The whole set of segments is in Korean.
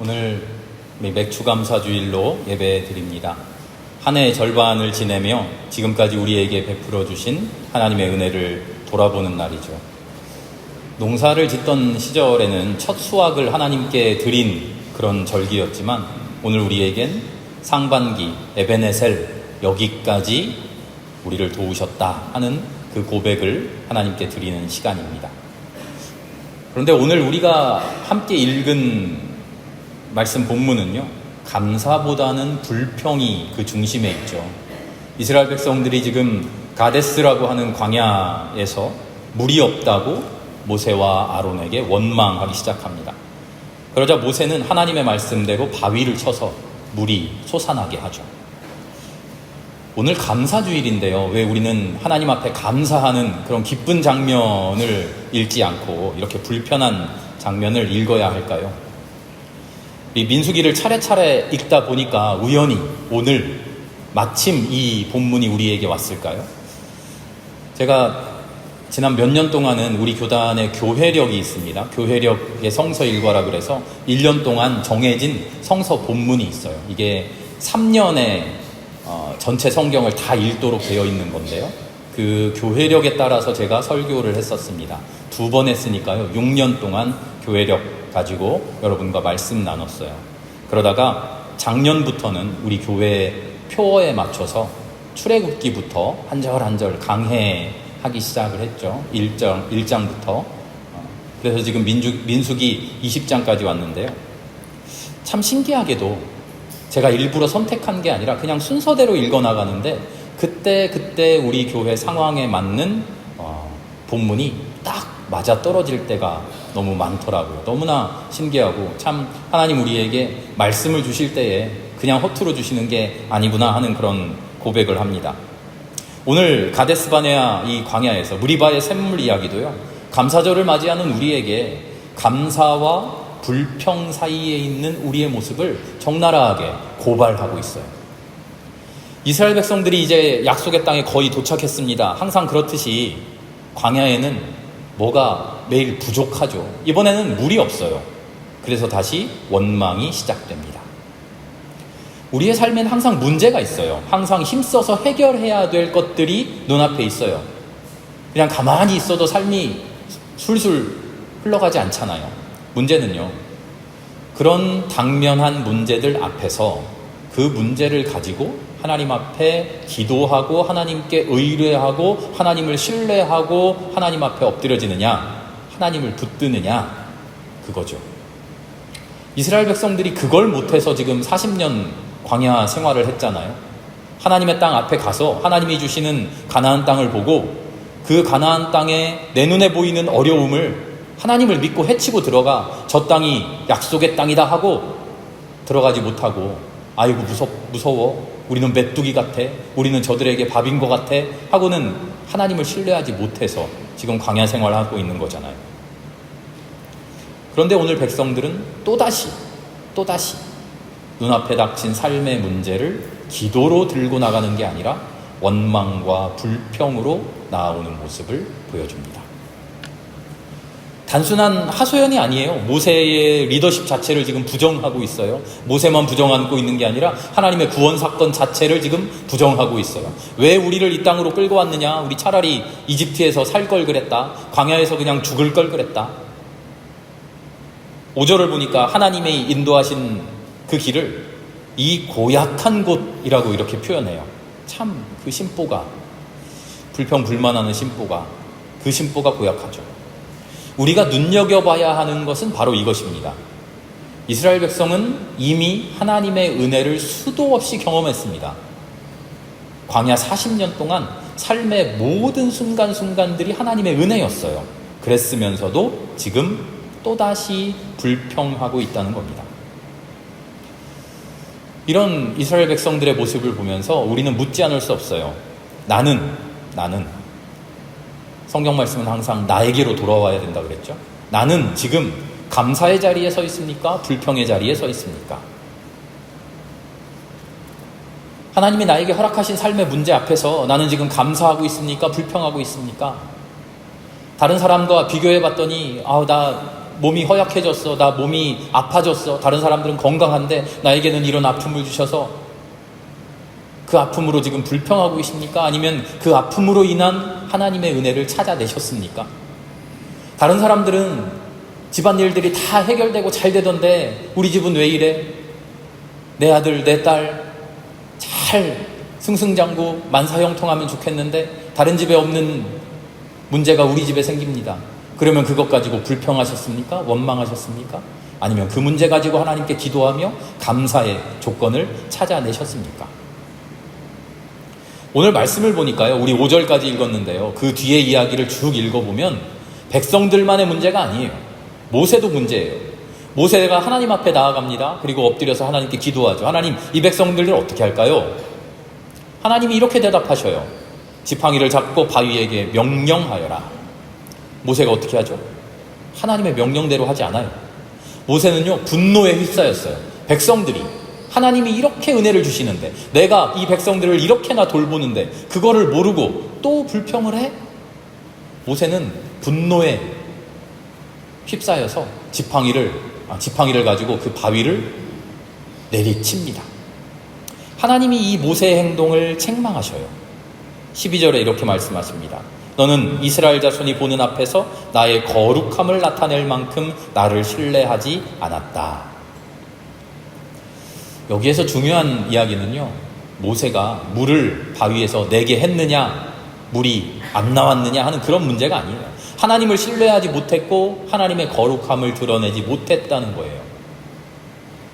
오늘 맥추감사주일로 예배 드립니다. 한 해의 절반을 지내며 지금까지 우리에게 베풀어 주신 하나님의 은혜를 돌아보는 날이죠. 농사를 짓던 시절에는 첫 수확을 하나님께 드린 그런 절기였지만 오늘 우리에겐 상반기 에베네셀, 여기까지 우리를 도우셨다 하는 그 고백을 하나님께 드리는 시간입니다. 그런데 오늘 우리가 함께 읽은 말씀 본문은요, 감사보다는 불평이 그 중심에 있죠. 이스라엘 백성들이 지금 가데스라고 하는 광야에서 물이 없다고 모세와 아론에게 원망하기 시작합니다. 그러자 모세는 하나님의 말씀대로 바위를 쳐서 물이 솟아나게 하죠. 오늘 감사주일인데요, 왜 우리는 하나님 앞에 감사하는 그런 기쁜 장면을 읽지 않고 이렇게 불편한 장면을 읽어야 할까요? 이 민수기를 차례차례 읽다 보니까 우연히 오늘 마침 이 본문이 우리에게 왔을까요? 제가 지난 몇 년 동안은 우리 교단에 교회력이 있습니다. 교회력의 성서 일과라 그래서 1년 동안 정해진 성서 본문이 있어요. 이게 3년에 전체 성경을 다 읽도록 되어 있는 건데요. 그 교회력에 따라서 제가 설교를 했었습니다. 2번 했으니까요. 6년 동안 교회력 가지고 여러분과 말씀 나눴어요. 그러다가 작년부터는 우리 교회 표어에 맞춰서 출애굽기부터 한 절 한 절 강해하기 시작을 했죠. 1장부터. 그래서 지금 민수기 20장까지 왔는데요. 참 신기하게도 제가 일부러 선택한 게 아니라 그냥 순서대로 읽어나가는데 그때 우리 교회 상황에 맞는 본문이 딱 맞아떨어질 때가 너무 많더라고요. 너무나 신기하고 참 하나님 우리에게 말씀을 주실 때에 그냥 허투루 주시는 게 아니구나 하는 그런 고백을 합니다. 오늘 가데스바네아 이 광야에서 무리바의 샘물 이야기도요, 감사절을 맞이하는 우리에게 감사와 불평 사이에 있는 우리의 모습을 적나라하게 고발하고 있어요. 이스라엘 백성들이 이제 약속의 땅에 거의 도착했습니다. 항상 그렇듯이 광야에는 뭐가 매일 부족하죠. 이번에는 물이 없어요. 그래서 다시 원망이 시작됩니다. 우리의 삶에는 항상 문제가 있어요. 항상 힘써서 해결해야 될 것들이 눈앞에 있어요. 그냥 가만히 있어도 삶이 술술 흘러가지 않잖아요. 문제는요, 그런 당면한 문제들 앞에서 그 문제를 가지고 하나님 앞에 기도하고 하나님께 의뢰하고 하나님을 신뢰하고 하나님 앞에 엎드려지느냐, 하나님을 붙드느냐, 그거죠. 이스라엘 백성들이 그걸 못해서 지금 40년 광야 생활을 했잖아요. 하나님의 땅 앞에 가서 하나님이 주시는 가나안 땅을 보고 그 가나안 땅에 내 눈에 보이는 어려움을 하나님을 믿고 헤치고 들어가 저 땅이 약속의 땅이다 하고 들어가지 못하고 아이고 무서워, 우리는 메뚜기 같아, 우리는 저들에게 밥인 것 같아 하고는 하나님을 신뢰하지 못해서 지금 광야 생활을 하고 있는 거잖아요. 그런데 오늘 백성들은 또다시 눈앞에 닥친 삶의 문제를 기도로 들고 나가는 게 아니라 원망과 불평으로 나아오는 모습을 보여줍니다. 단순한 하소연이 아니에요. 모세의 리더십 자체를 지금 부정하고 있어요. 모세만 부정하고 있는 게 아니라 하나님의 구원 사건 자체를 지금 부정하고 있어요. 왜 우리를 이 땅으로 끌고 왔느냐? 우리 차라리 이집트에서 살 걸 그랬다. 광야에서 그냥 죽을 걸 그랬다. 5절을 보니까 하나님이 인도하신 그 길을 이 고약한 곳이라고 이렇게 표현해요. 참 그 심보가, 불평불만하는 심보가, 그 심보가 고약하죠. 우리가 눈여겨봐야 하는 것은 바로 이것입니다. 이스라엘 백성은 이미 하나님의 은혜를 수도 없이 경험했습니다. 광야 40년 동안 삶의 모든 순간순간들이 하나님의 은혜였어요. 그랬으면서도 지금 또다시 불평하고 있다는 겁니다. 이런 이스라엘 백성들의 모습을 보면서 우리는 묻지 않을 수 없어요. 나는 성경 말씀은 항상 나에게로 돌아와야 된다 그랬죠. 나는 지금 감사의 자리에 서 있습니까? 불평의 자리에 서 있습니까? 하나님이 나에게 허락하신 삶의 문제 앞에서 나는 지금 감사하고 있습니까? 불평하고 있습니까? 다른 사람과 비교해 봤더니 나 몸이 허약해졌어. 나 몸이 아파졌어. 다른 사람들은 건강한데 나에게는 이런 아픔을 주셔서 그 아픔으로 지금 불평하고 계십니까? 아니면 그 아픔으로 인한 하나님의 은혜를 찾아내셨습니까? 다른 사람들은 집안일들이 다 해결되고 잘 되던데 우리 집은 왜 이래? 내 아들, 내 딸 잘 승승장구 만사형통하면 좋겠는데 다른 집에 없는 문제가 우리 집에 생깁니다. 그러면 그것 가지고 불평하셨습니까? 원망하셨습니까? 아니면 그 문제 가지고 하나님께 기도하며 감사의 조건을 찾아내셨습니까? 오늘 말씀을 보니까요, 우리 5절까지 읽었는데요, 그 뒤에 이야기를 쭉 읽어보면 백성들만의 문제가 아니에요. 모세도 문제예요. 모세가 하나님 앞에 나아갑니다. 그리고 엎드려서 하나님께 기도하죠. 하나님, 이 백성들을 어떻게 할까요? 하나님이 이렇게 대답하셔요. 지팡이를 잡고 바위에게 명령하여라. 모세가 어떻게 하죠? 하나님의 명령대로 하지 않아요. 모세는요, 분노에 휩싸였어요. 백성들이 하나님이 이렇게 은혜를 주시는데, 내가 이 백성들을 이렇게나 돌보는데 그거를 모르고 또 불평을 해? 모세는 분노에 휩싸여서 지팡이를 가지고 그 바위를 내리칩니다. 하나님이 이 모세의 행동을 책망하셔요. 12절에 이렇게 말씀하십니다. 너는 이스라엘 자손이 보는 앞에서 나의 거룩함을 나타낼 만큼 나를 신뢰하지 않았다. 여기에서 중요한 이야기는요, 모세가 물을 바위에서 내게 했느냐, 물이 안 나왔느냐 하는 그런 문제가 아니에요. 하나님을 신뢰하지 못했고 하나님의 거룩함을 드러내지 못했다는 거예요.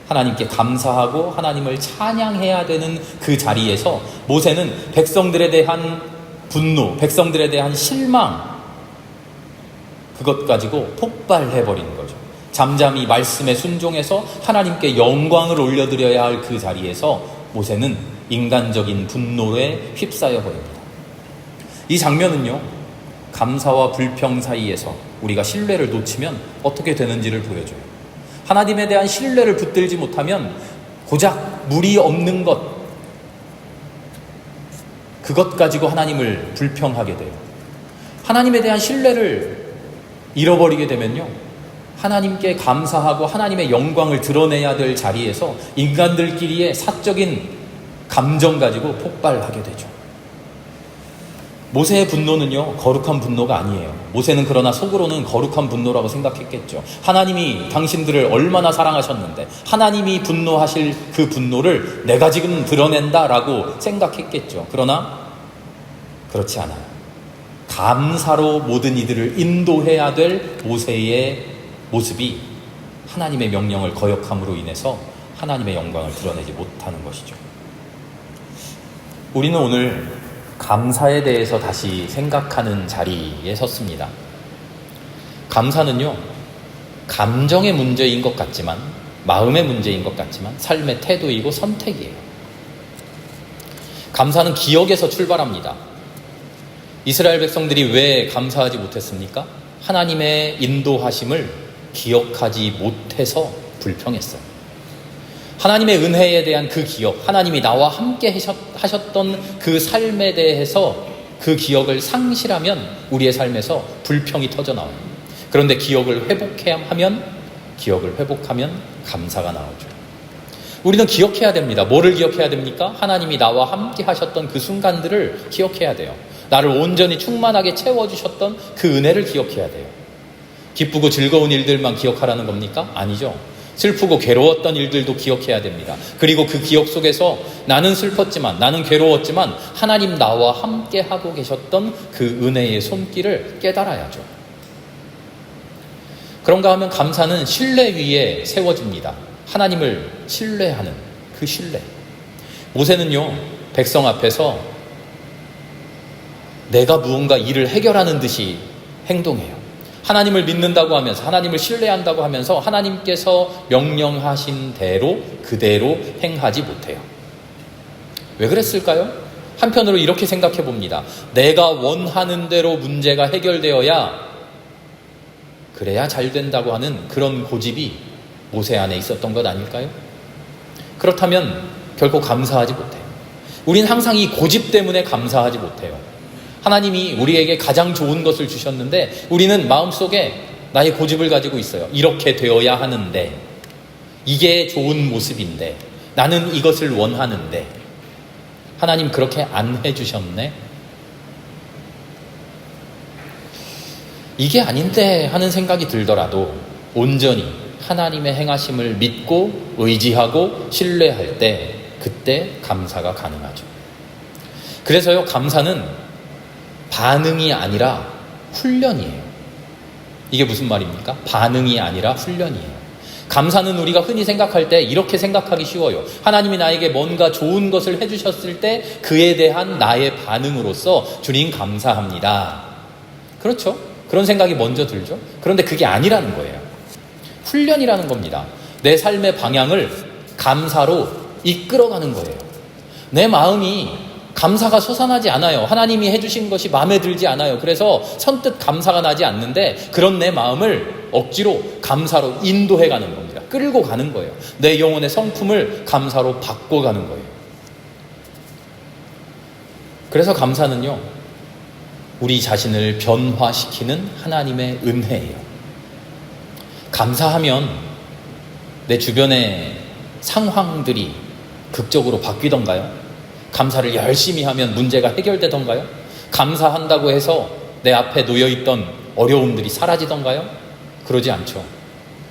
하나님께 감사하고 하나님을 찬양해야 되는 그 자리에서 모세는 백성들에 대한 분노, 백성들에 대한 실망, 그것 가지고 폭발해버리는 거죠. 잠잠히 말씀에 순종해서 하나님께 영광을 올려드려야 할 그 자리에서 모세는 인간적인 분노에 휩싸여 버립니다. 이 장면은요, 감사와 불평 사이에서 우리가 신뢰를 놓치면 어떻게 되는지를 보여줘요. 하나님에 대한 신뢰를 붙들지 못하면 고작 물이 없는 그것 가지고 하나님을 불평하게 돼요. 하나님에 대한 신뢰를 잃어버리게 되면요, 하나님께 감사하고 하나님의 영광을 드러내야 될 자리에서 인간들끼리의 사적인 감정 가지고 폭발하게 되죠. 모세의 분노는요, 거룩한 분노가 아니에요. 모세는 그러나 속으로는 거룩한 분노라고 생각했겠죠. 하나님이 당신들을 얼마나 사랑하셨는데 하나님이 분노하실 그 분노를 내가 지금 드러낸다라고 생각했겠죠. 그러나 그렇지 않아요. 감사로 모든 이들을 인도해야 될 모세의 모습이 하나님의 명령을 거역함으로 인해서 하나님의 영광을 드러내지 못하는 것이죠. 우리는 오늘 감사에 대해서 다시 생각하는 자리에 섰습니다. 감사는요, 감정의 문제인 것 같지만, 마음의 문제인 것 같지만 삶의 태도이고 선택이에요. 감사는 기억에서 출발합니다. 이스라엘 백성들이 왜 감사하지 못했습니까? 하나님의 인도하심을 기억하지 못해서 불평했어요. 하나님의 은혜에 대한 그 기억, 하나님이 나와 함께 하셨던 그 삶에 대해서 그 기억을 상실하면 우리의 삶에서 불평이 터져나와요. 그런데 기억을 회복하면 감사가 나오죠. 우리는 기억해야 됩니다. 뭐를 기억해야 됩니까? 하나님이 나와 함께 하셨던 그 순간들을 기억해야 돼요. 나를 온전히 충만하게 채워주셨던 그 은혜를 기억해야 돼요. 기쁘고 즐거운 일들만 기억하라는 겁니까? 아니죠. 슬프고 괴로웠던 일들도 기억해야 됩니다. 그리고 그 기억 속에서 나는 슬펐지만, 나는 괴로웠지만 하나님 나와 함께 하고 계셨던 그 은혜의 손길을 깨달아야죠. 그런가 하면 감사는 신뢰 위에 세워집니다. 하나님을 신뢰하는 그 신뢰. 모세는요, 백성 앞에서 내가 무언가 일을 해결하는 듯이 행동해요. 하나님을 믿는다고 하면서, 하나님을 신뢰한다고 하면서 하나님께서 명령하신 대로 그대로 행하지 못해요. 왜 그랬을까요? 한편으로 이렇게 생각해 봅니다. 내가 원하는 대로 문제가 해결되어야, 그래야 잘 된다고 하는 그런 고집이 모세 안에 있었던 것 아닐까요? 그렇다면 결코 감사하지 못해요. 우린 항상 이 고집 때문에 감사하지 못해요. 하나님이 우리에게 가장 좋은 것을 주셨는데 우리는 마음속에 나의 고집을 가지고 있어요. 이렇게 되어야 하는데, 이게 좋은 모습인데, 나는 이것을 원하는데, 하나님 그렇게 안 해주셨네? 이게 아닌데 하는 생각이 들더라도 온전히 하나님의 행하심을 믿고 의지하고 신뢰할 때, 그때 감사가 가능하죠. 그래서요, 감사는 반응이 아니라 훈련이에요. 이게 무슨 말입니까? 반응이 아니라 훈련이에요. 감사는 우리가 흔히 생각할 때 이렇게 생각하기 쉬워요. 하나님이 나에게 뭔가 좋은 것을 해주셨을 때 그에 대한 나의 반응으로서 주님 감사합니다. 그렇죠? 그런 생각이 먼저 들죠. 그런데 그게 아니라는 거예요. 훈련이라는 겁니다. 내 삶의 방향을 감사로 이끌어가는 거예요. 내 마음이 감사가 솟아나지 않아요. 하나님이 해주신 것이 마음에 들지 않아요. 그래서 선뜻 감사가 나지 않는데, 그런 내 마음을 억지로 감사로 인도해가는 겁니다. 끌고 가는 거예요. 내 영혼의 성품을 감사로 바꿔가는 거예요. 그래서 감사는요, 우리 자신을 변화시키는 하나님의 은혜예요. 감사하면 내 주변의 상황들이 극적으로 바뀌던가요? 감사를 열심히 하면 문제가 해결되던가요? 감사한다고 해서 내 앞에 놓여있던 어려움들이 사라지던가요? 그러지 않죠.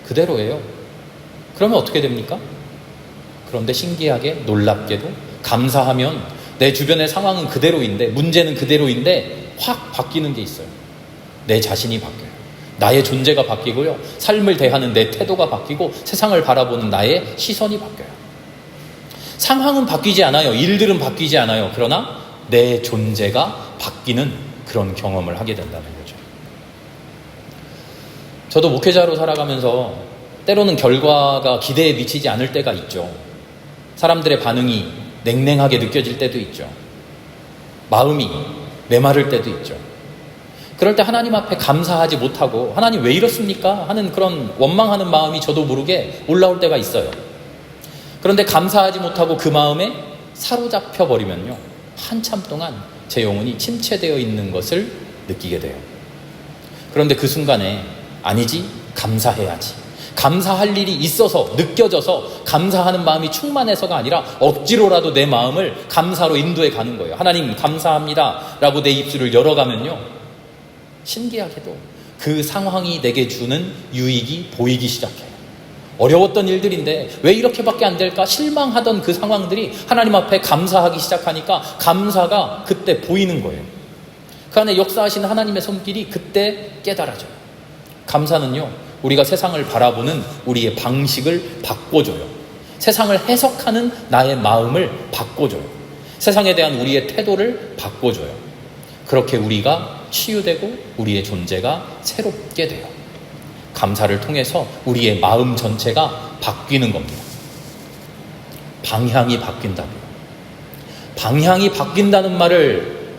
그대로예요. 그러면 어떻게 됩니까? 그런데 신기하게 놀랍게도 감사하면 내 주변의 상황은 그대로인데, 문제는 그대로인데 확 바뀌는 게 있어요. 내 자신이 바뀌어요. 나의 존재가 바뀌고요, 삶을 대하는 내 태도가 바뀌고, 세상을 바라보는 나의 시선이 바뀌어요. 상황은 바뀌지 않아요. 일들은 바뀌지 않아요. 그러나 내 존재가 바뀌는 그런 경험을 하게 된다는 거죠. 저도 목회자로 살아가면서 때로는 결과가 기대에 미치지 않을 때가 있죠. 사람들의 반응이 냉랭하게 느껴질 때도 있죠. 마음이 메마를 때도 있죠. 그럴 때 하나님 앞에 감사하지 못하고, 하나님 왜 이렇습니까? 하는 그런 원망하는 마음이 저도 모르게 올라올 때가 있어요. 그런데 감사하지 못하고 그 마음에 사로잡혀 버리면요, 한참 동안 제 영혼이 침체되어 있는 것을 느끼게 돼요. 그런데 그 순간에 아니지, 감사해야지, 감사할 일이 있어서 느껴져서 감사하는 마음이 충만해서가 아니라 억지로라도 내 마음을 감사로 인도해 가는 거예요. 하나님 감사합니다 라고 내 입술을 열어가면요, 신기하게도 그 상황이 내게 주는 유익이 보이기 시작해요. 어려웠던 일들인데 왜 이렇게밖에 안 될까 실망하던 그 상황들이 하나님 앞에 감사하기 시작하니까 감사가 그때 보이는 거예요. 그 안에 역사하시는 하나님의 손길이 그때 깨달아져요. 감사는요, 우리가 세상을 바라보는 우리의 방식을 바꿔줘요. 세상을 해석하는 나의 마음을 바꿔줘요. 세상에 대한 우리의 태도를 바꿔줘요. 그렇게 우리가 치유되고 우리의 존재가 새롭게 돼요. 감사를 통해서 우리의 마음 전체가 바뀌는 겁니다. 방향이 바뀐다고요. 방향이 바뀐다는 말을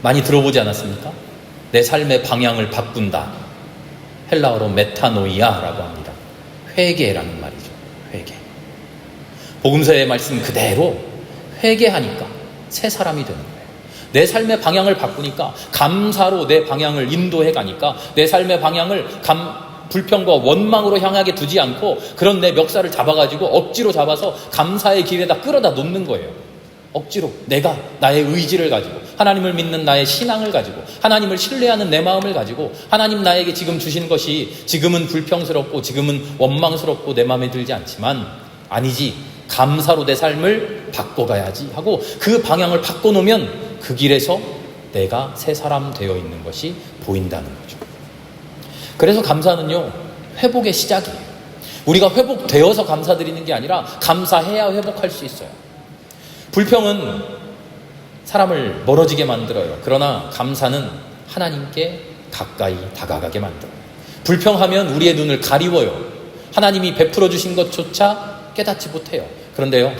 많이 들어보지 않았습니까? 내 삶의 방향을 바꾼다. 헬라어로 메타노이아라고 합니다. 회개라는 말이죠. 회개. 복음서의 말씀 그대로 회개하니까 새 사람이 되는 거예요. 내 삶의 방향을 바꾸니까, 감사로 내 방향을 인도해 가니까, 내 삶의 방향을 불평과 원망으로 향하게 두지 않고 그런 내 멱살을 잡아가지고 억지로 잡아서 감사의 길에다 끌어다 놓는 거예요. 억지로 내가 나의 의지를 가지고, 하나님을 믿는 나의 신앙을 가지고, 하나님을 신뢰하는 내 마음을 가지고, 하나님 나에게 지금 주신 것이 지금은 불평스럽고 지금은 원망스럽고 내 마음에 들지 않지만, 아니지, 감사로 내 삶을 바꿔가야지 하고 그 방향을 바꿔놓으면 그 길에서 내가 새 사람 되어 있는 것이 보인다는 거죠. 그래서 감사는요, 회복의 시작이에요. 우리가 회복되어서 감사드리는 게 아니라 감사해야 회복할 수 있어요. 불평은 사람을 멀어지게 만들어요. 그러나 감사는 하나님께 가까이 다가가게 만들어요. 불평하면 우리의 눈을 가리워요. 하나님이 베풀어 주신 것조차 깨닫지 못해요. 그런데요,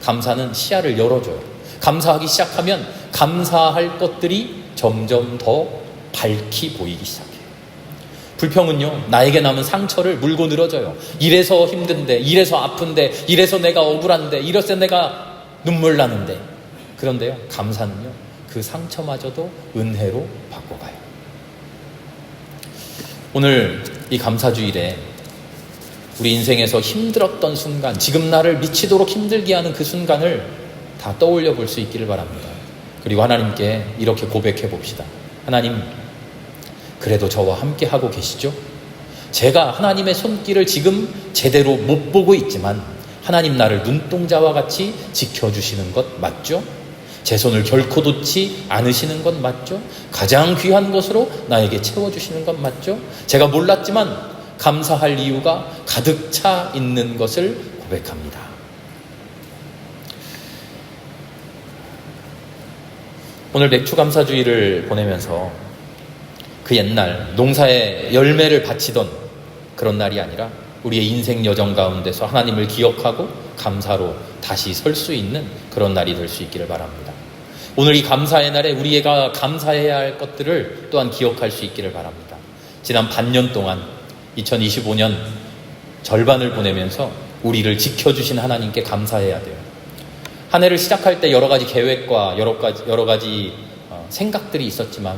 감사는 시야를 열어줘요. 감사하기 시작하면 감사할 것들이 점점 더 밝히 보이기 시작해요. 불평은요, 나에게 남은 상처를 물고 늘어져요. 이래서 힘든데, 이래서 아픈데, 이래서 내가 억울한데, 이래서 내가 눈물 나는데. 그런데요, 감사는요, 그 상처마저도 은혜로 바꿔가요. 오늘 이 감사주일에 우리 인생에서 힘들었던 순간, 지금 나를 미치도록 힘들게 하는 그 순간을 다 떠올려 볼 수 있기를 바랍니다. 그리고 하나님께 이렇게 고백해 봅시다. 하나님, 그래도 저와 함께 하고 계시죠? 제가 하나님의 손길을 지금 제대로 못 보고 있지만 하나님 나를 눈동자와 같이 지켜주시는 것 맞죠? 제 손을 결코 놓지 않으시는 것 맞죠? 가장 귀한 것으로 나에게 채워주시는 것 맞죠? 제가 몰랐지만 감사할 이유가 가득 차 있는 것을 고백합니다. 오늘 맥주감사주의를 보내면서 그 옛날 농사의 열매를 바치던 그런 날이 아니라 우리의 인생 여정 가운데서 하나님을 기억하고 감사로 다시 설 수 있는 그런 날이 될 수 있기를 바랍니다. 오늘 이 감사의 날에 우리가 감사해야 할 것들을 또한 기억할 수 있기를 바랍니다. 지난 반년 동안 2025년 절반을 보내면서 우리를 지켜주신 하나님께 감사해야 돼요. 한 해를 시작할 때 여러 가지 계획과 여러 가지 생각들이 있었지만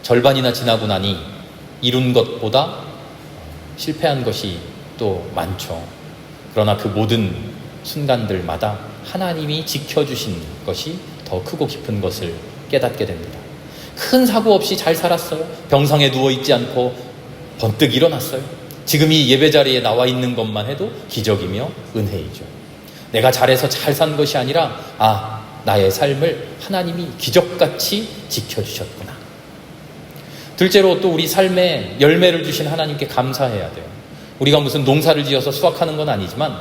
절반이나 지나고 나니 이룬 것보다 실패한 것이 또 많죠. 그러나 그 모든 순간들마다 하나님이 지켜주신 것이 더 크고 깊은 것을 깨닫게 됩니다. 큰 사고 없이 잘 살았어요. 병상에 누워있지 않고 번뜩 일어났어요. 지금 이 예배 자리에 나와 있는 것만 해도 기적이며 은혜이죠. 내가 잘해서 잘 산 것이 아니라 나의 삶을 하나님이 기적같이 지켜주셨구나. 둘째로 또 우리 삶에 열매를 주신 하나님께 감사해야 돼요. 우리가 무슨 농사를 지어서 수확하는 건 아니지만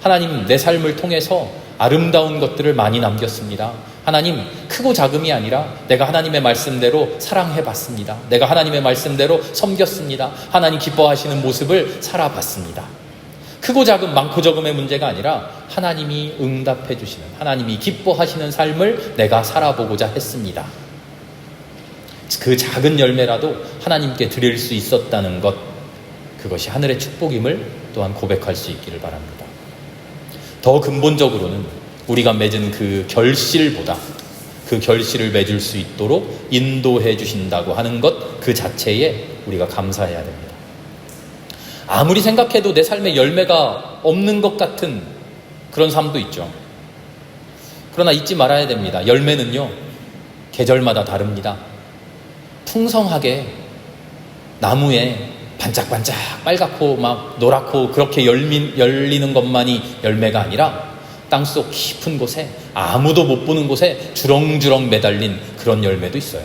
하나님 내 삶을 통해서 아름다운 것들을 많이 남겼습니다. 하나님 크고 작음이 아니라 내가 하나님의 말씀대로 사랑해봤습니다. 내가 하나님의 말씀대로 섬겼습니다. 하나님 기뻐하시는 모습을 살아봤습니다. 크고 작음 많고 적음의 문제가 아니라 하나님이 응답해 주시는, 하나님이 기뻐하시는 삶을 내가 살아보고자 했습니다. 그 작은 열매라도 하나님께 드릴 수 있었다는 것, 그것이 하늘의 축복임을 또한 고백할 수 있기를 바랍니다. 더 근본적으로는 우리가 맺은 그 결실보다 그 결실을 맺을 수 있도록 인도해 주신다고 하는 것 그 자체에 우리가 감사해야 됩니다. 아무리 생각해도 내 삶에 열매가 없는 것 같은 그런 삶도 있죠. 그러나 잊지 말아야 됩니다. 열매는요, 계절마다 다릅니다. 풍성하게 나무에 반짝반짝 빨갛고 막 노랗고 그렇게 열리는 것만이 열매가 아니라 땅속 깊은 곳에 아무도 못 보는 곳에 주렁주렁 매달린 그런 열매도 있어요.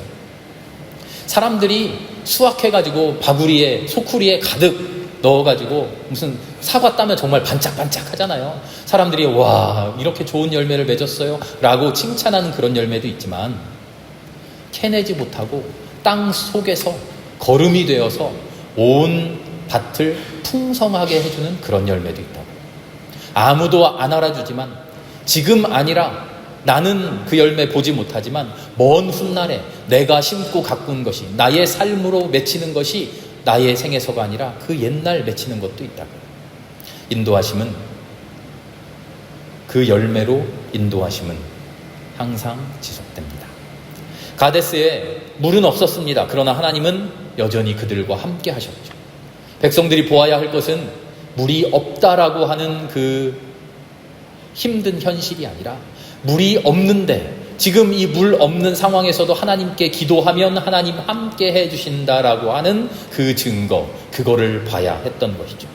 사람들이 수확해가지고 바구리에 소쿠리에 가득 넣어가지고 무슨 사과 따면 정말 반짝반짝 하잖아요. 사람들이 와 이렇게 좋은 열매를 맺었어요 라고 칭찬하는 그런 열매도 있지만 캐내지 못하고 땅 속에서 거름이 되어서 온 밭을 풍성하게 해주는 그런 열매도 있다고. 아무도 안 알아주지만 지금 아니라 나는 그 열매 보지 못하지만 먼 훗날에 내가 심고 가꾼 것이 나의 삶으로 맺히는 것이 나의 생에서가 아니라 그 옛날 맺히는 것도 있다고. 인도하심은 그 열매로 인도하심은 항상 지속됩니다. 가데스에 물은 없었습니다. 그러나 하나님은 여전히 그들과 함께 하셨죠. 백성들이 보아야 할 것은 물이 없다라고 하는 그 힘든 현실이 아니라 물이 없는데 지금 이 물 없는 상황에서도 하나님께 기도하면 하나님 함께 해주신다라고 하는 그 증거, 그거를 봐야 했던 것이죠.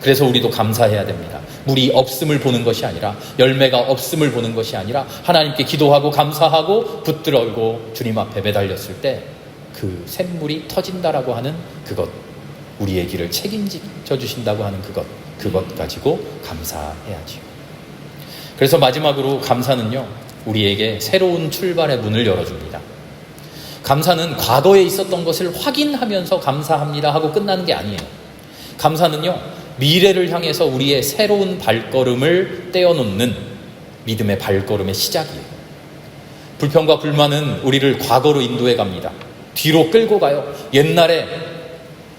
그래서 우리도 감사해야 됩니다. 물이 없음을 보는 것이 아니라, 열매가 없음을 보는 것이 아니라 하나님께 기도하고 감사하고 붙들고 주님 앞에 매달렸을 때 그 샘물이 터진다라고 하는 그것, 우리의 길을 책임져 주신다고 하는 그것 가지고 감사해야지요. 그래서 마지막으로 감사는요, 우리에게 새로운 출발의 문을 열어줍니다. 감사는 과거에 있었던 것을 확인하면서 감사합니다 하고 끝나는 게 아니에요. 감사는요, 미래를 향해서 우리의 새로운 발걸음을 떼어놓는 믿음의 발걸음의 시작이에요. 불평과 불만은 우리를 과거로 인도해 갑니다. 뒤로 끌고 가요. 옛날에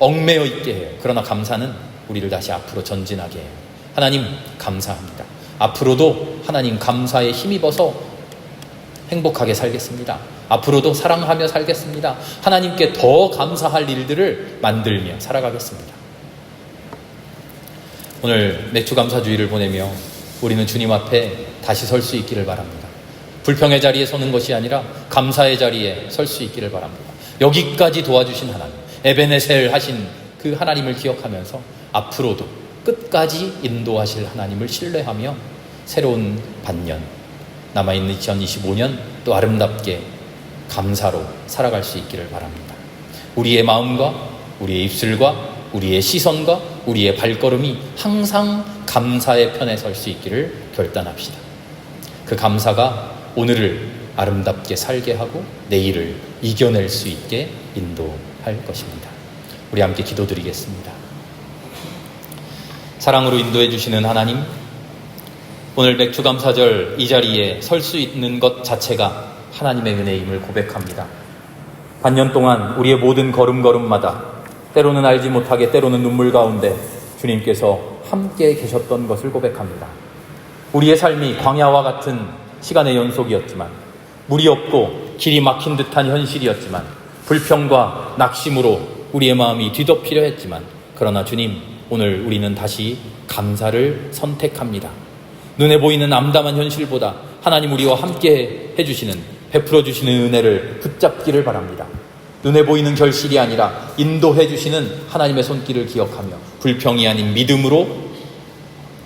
얽매여 있게 해요. 그러나 감사는 우리를 다시 앞으로 전진하게 해요. 하나님 감사합니다. 앞으로도 하나님 감사에 힘입어서 행복하게 살겠습니다. 앞으로도 사랑하며 살겠습니다. 하나님께 더 감사할 일들을 만들며 살아가겠습니다. 오늘 맥주감사주의를 보내며 우리는 주님 앞에 다시 설 수 있기를 바랍니다. 불평의 자리에 서는 것이 아니라 감사의 자리에 설 수 있기를 바랍니다. 여기까지 도와주신 하나님, 에베네셀 하신 그 하나님을 기억하면서 앞으로도 끝까지 인도하실 하나님을 신뢰하며 새로운 반년, 남아있는 2025년 또 아름답게 감사로 살아갈 수 있기를 바랍니다. 우리의 마음과 우리의 입술과 우리의 시선과 우리의 발걸음이 항상 감사의 편에 설 수 있기를 결단합시다. 그 감사가 오늘을 아름답게 살게 하고 내일을 이겨낼 수 있게 인도할 것입니다. 우리 함께 기도드리겠습니다. 사랑으로 인도해 주시는 하나님, 오늘 맥주감사절 이 자리에 설 수 있는 것 자체가 하나님의 은혜임을 고백합니다. 반년 동안 우리의 모든 걸음걸음마다 때로는 알지 못하게 때로는 눈물 가운데 주님께서 함께 계셨던 것을 고백합니다. 우리의 삶이 광야와 같은 시간의 연속이었지만, 물이 없고 길이 막힌 듯한 현실이었지만, 불평과 낙심으로 우리의 마음이 뒤덮이려 했지만, 그러나 주님, 오늘 우리는 다시 감사를 선택합니다. 눈에 보이는 암담한 현실보다 하나님 우리와 함께 해주시는, 베풀어 주시는 은혜를 붙잡기를 바랍니다. 눈에 보이는 결실이 아니라 인도해 주시는 하나님의 손길을 기억하며 불평이 아닌 믿음으로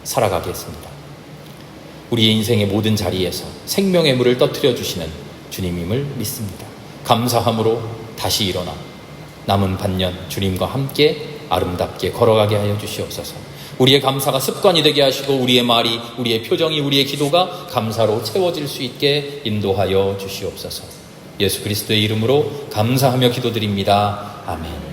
살아가겠습니다. 우리의 인생의 모든 자리에서 생명의 물을 떠뜨려 주시는 주님임을 믿습니다. 감사함으로 다시 일어나 남은 반년 주님과 함께 아름답게 걸어가게 하여 주시옵소서. 우리의 감사가 습관이 되게 하시고 우리의 말이, 우리의 표정이, 우리의 기도가 감사로 채워질 수 있게 인도하여 주시옵소서. 예수 그리스도의 이름으로 감사하며 기도드립니다. 아멘.